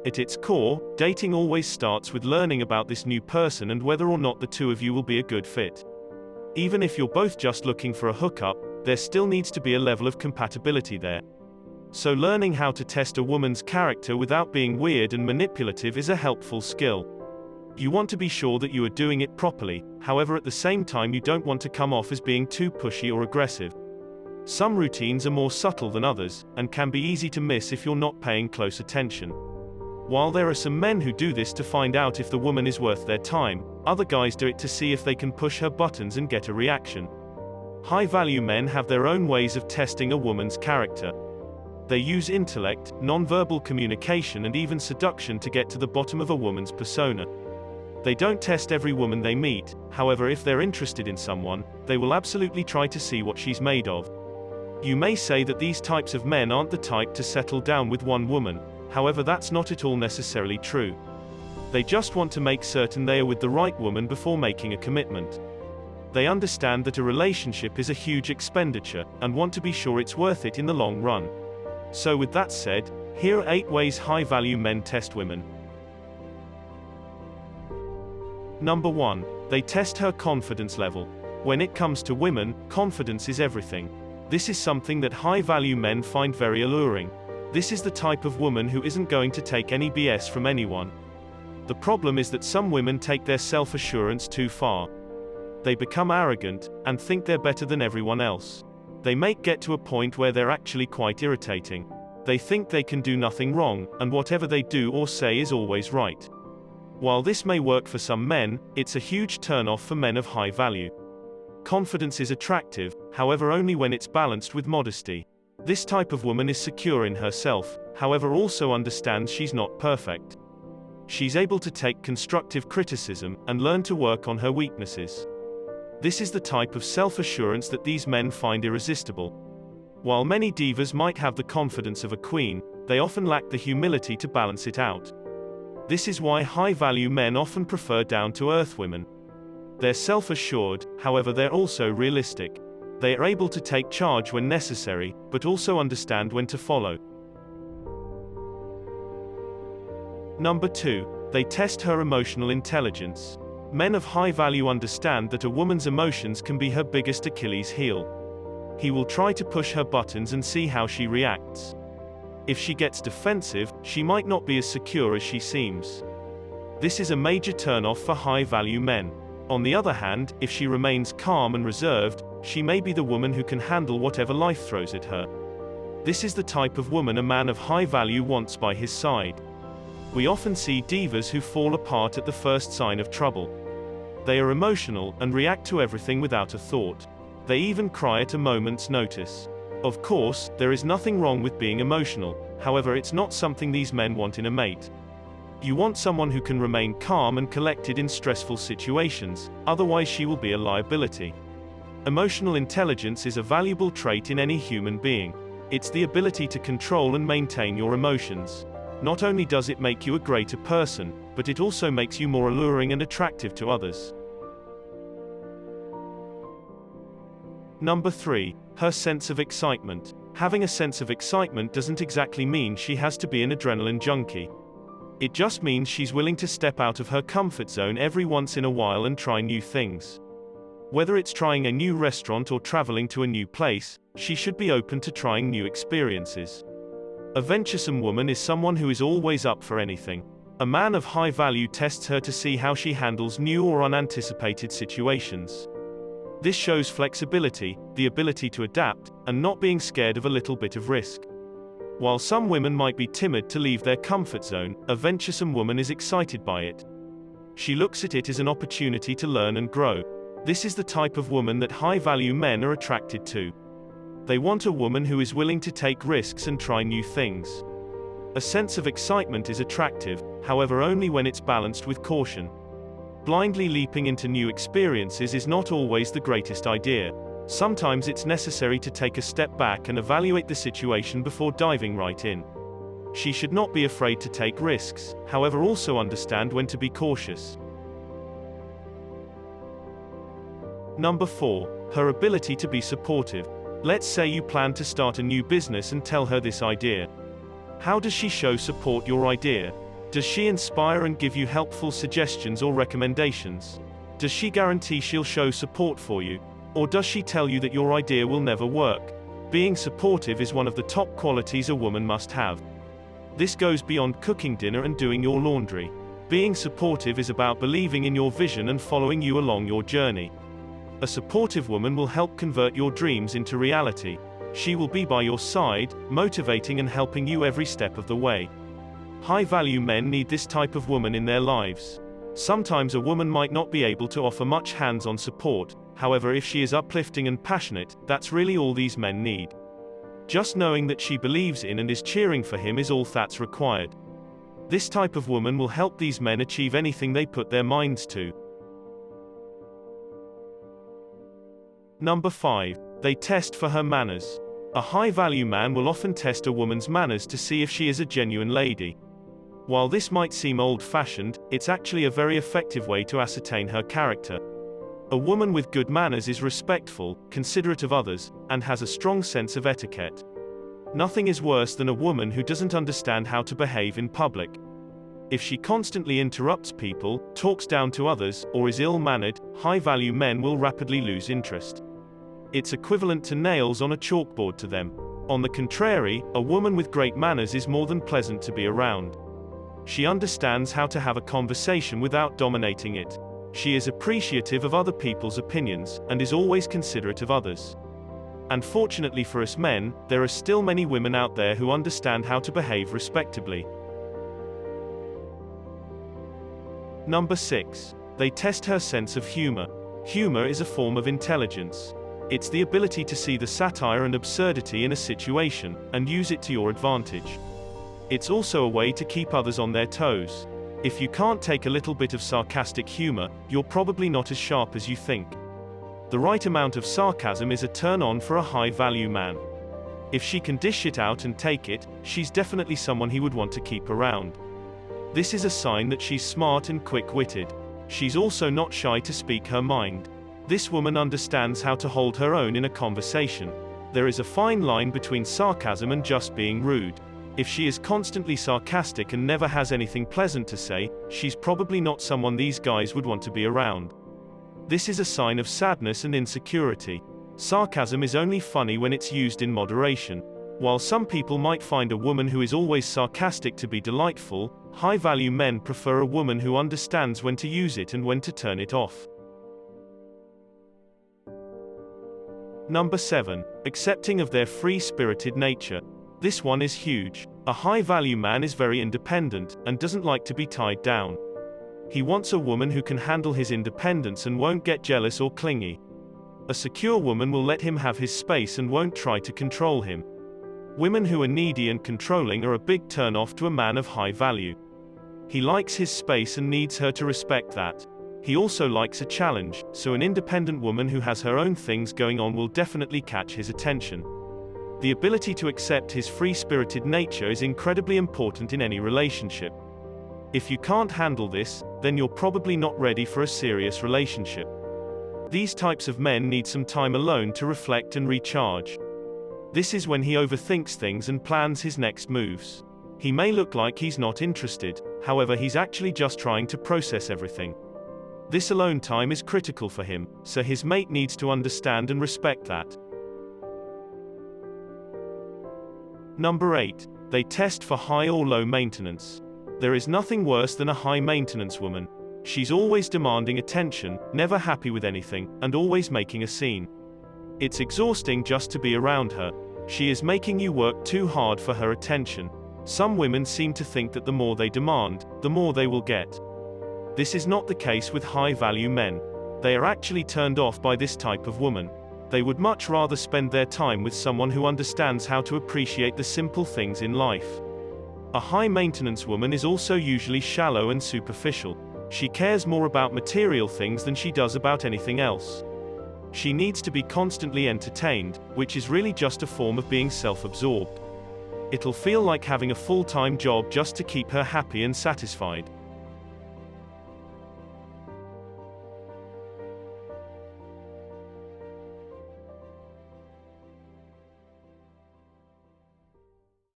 At its core, dating always starts with learning about this new person and whether or not the two of you will be a good fit. Even if you're both just looking for a hookup, there still needs to be a level of compatibility there. So learning how to test a woman's character without being weird and manipulative is a helpful skill. You want to be sure that you are doing it properly, however at the same time you don't want to come off as being too pushy or aggressive. Some routines are more subtle than others, and can be easy to miss if you're not paying close attention. While there are some men who do this to find out if the woman is worth their time, other guys do it to see if they can push her buttons and get a reaction. High-value men have their own ways of testing a woman's character. They use intellect, non-verbal communication and even seduction to get to the bottom of a woman's persona. They don't test every woman they meet, however if they're interested in someone, they will absolutely try to see what she's made of. You may say that these types of men aren't the type to settle down with one woman, however that's not at all necessarily true. They just want to make certain they are with the right woman before making a commitment. They understand that a relationship is a huge expenditure, and want to be sure it's worth it in the long run. So with that said, here are 8 ways high-value men test women. Number 1. They test her confidence level. When it comes to women, confidence is everything. This is something that high-value men find very alluring. This is the type of woman who isn't going to take any BS from anyone. The problem is that some women take their self-assurance too far. They become arrogant, and think they're better than everyone else. They may get to a point where they're actually quite irritating. They think they can do nothing wrong, and whatever they do or say is always right. While this may work for some men, it's a huge turn-off for men of high value. Confidence is attractive, however only when it's balanced with modesty. This type of woman is secure in herself, however also understands she's not perfect. She's able to take constructive criticism, and learn to work on her weaknesses. This is the type of self-assurance that these men find irresistible. While many divas might have the confidence of a queen, they often lack the humility to balance it out. This is why high-value men often prefer down-to-earth women. They're self-assured, however they're also realistic. They are able to take charge when necessary, but also understand when to follow. Number 2. They test her emotional intelligence. Men of high value understand that a woman's emotions can be her biggest Achilles heel. He will try to push her buttons and see how she reacts. If she gets defensive, she might not be as secure as she seems. This is a major turn-off for high-value men. On the other hand, if she remains calm and reserved, she may be the woman who can handle whatever life throws at her. This is the type of woman a man of high value wants by his side. We often see divas who fall apart at the first sign of trouble. They are emotional, and react to everything without a thought. They even cry at a moment's notice. Of course, there is nothing wrong with being emotional, however it's not something these men want in a mate. You want someone who can remain calm and collected in stressful situations, otherwise she will be a liability. Emotional intelligence is a valuable trait in any human being. It's the ability to control and maintain your emotions. Not only does it make you a greater person, but it also makes you more alluring and attractive to others. Number 3. Her sense of excitement. Having a sense of excitement doesn't exactly mean she has to be an adrenaline junkie. It just means she's willing to step out of her comfort zone every once in a while and try new things. Whether it's trying a new restaurant or traveling to a new place, she should be open to trying new experiences. A venturesome woman is someone who is always up for anything. A man of high value tests her to see how she handles new or unanticipated situations. This shows flexibility, the ability to adapt, and not being scared of a little bit of risk. While some women might be timid to leave their comfort zone, a venturesome woman is excited by it. She looks at it as an opportunity to learn and grow. This is the type of woman that high-value men are attracted to. They want a woman who is willing to take risks and try new things. A sense of excitement is attractive, however only when it's balanced with caution. Blindly leaping into new experiences is not always the greatest idea. Sometimes it's necessary to take a step back and evaluate the situation before diving right in. She should not be afraid to take risks, however also understand when to be cautious. Number 4. Her ability to be supportive. Let's say you plan to start a new business and tell her this idea. How does she show support your idea? Does she inspire and give you helpful suggestions or recommendations? Does she guarantee she'll show support for you? Or does she tell you that your idea will never work? Being supportive is one of the top qualities a woman must have. This goes beyond cooking dinner and doing your laundry. Being supportive is about believing in your vision and following you along your journey. A supportive woman will help convert your dreams into reality. She will be by your side, motivating and helping you every step of the way. High-value men need this type of woman in their lives. Sometimes a woman might not be able to offer much hands-on support, however, if she is uplifting and passionate, that's really all these men need. Just knowing that she believes in and is cheering for him is all that's required. This type of woman will help these men achieve anything they put their minds to. Number 5. They test for her manners. A high-value man will often test a woman's manners to see if she is a genuine lady. While this might seem old-fashioned, it's actually a very effective way to ascertain her character. A woman with good manners is respectful, considerate of others, and has a strong sense of etiquette. Nothing is worse than a woman who doesn't understand how to behave in public. If she constantly interrupts people, talks down to others, or is ill-mannered, high-value men will rapidly lose interest. It's equivalent to nails on a chalkboard to them. On the contrary, a woman with great manners is more than pleasant to be around. She understands how to have a conversation without dominating it. She is appreciative of other people's opinions, and is always considerate of others. Unfortunately for us men, there are still many women out there who understand how to behave respectably. Number 6. They test her sense of humor. Humor is a form of intelligence. It's the ability to see the satire and absurdity in a situation, and use it to your advantage. It's also a way to keep others on their toes. If you can't take a little bit of sarcastic humor, you're probably not as sharp as you think. The right amount of sarcasm is a turn-on for a high-value man. If she can dish it out and take it, she's definitely someone he would want to keep around. This is a sign that she's smart and quick-witted. She's also not shy to speak her mind. This woman understands how to hold her own in a conversation. There is a fine line between sarcasm and just being rude. If she is constantly sarcastic and never has anything pleasant to say, she's probably not someone these guys would want to be around. This is a sign of sadness and insecurity. Sarcasm is only funny when it's used in moderation. While some people might find a woman who is always sarcastic to be delightful, high-value men prefer a woman who understands when to use it and when to turn it off. Number 7. Accepting of their free-spirited nature. This one is huge. A high-value man is very independent, and doesn't like to be tied down. He wants a woman who can handle his independence and won't get jealous or clingy. A secure woman will let him have his space and won't try to control him. Women who are needy and controlling are a big turn-off to a man of high value. He likes his space and needs her to respect that. He also likes a challenge, so an independent woman who has her own things going on will definitely catch his attention. The ability to accept his free-spirited nature is incredibly important in any relationship. If you can't handle this, then you're probably not ready for a serious relationship. These types of men need some time alone to reflect and recharge. This is when he overthinks things and plans his next moves. He may look like he's not interested, however he's actually just trying to process everything. This alone time is critical for him, so his mate needs to understand and respect that. Number 8. They test for high or low maintenance. There is nothing worse than a high-maintenance woman. She's always demanding attention, never happy with anything, and always making a scene. It's exhausting just to be around her. She is making you work too hard for her attention. Some women seem to think that the more they demand, the more they will get. This is not the case with high-value men. They are actually turned off by this type of woman. They would much rather spend their time with someone who understands how to appreciate the simple things in life. A high-maintenance woman is also usually shallow and superficial. She cares more about material things than she does about anything else. She needs to be constantly entertained, which is really just a form of being self-absorbed. It'll feel like having a full-time job just to keep her happy and satisfied.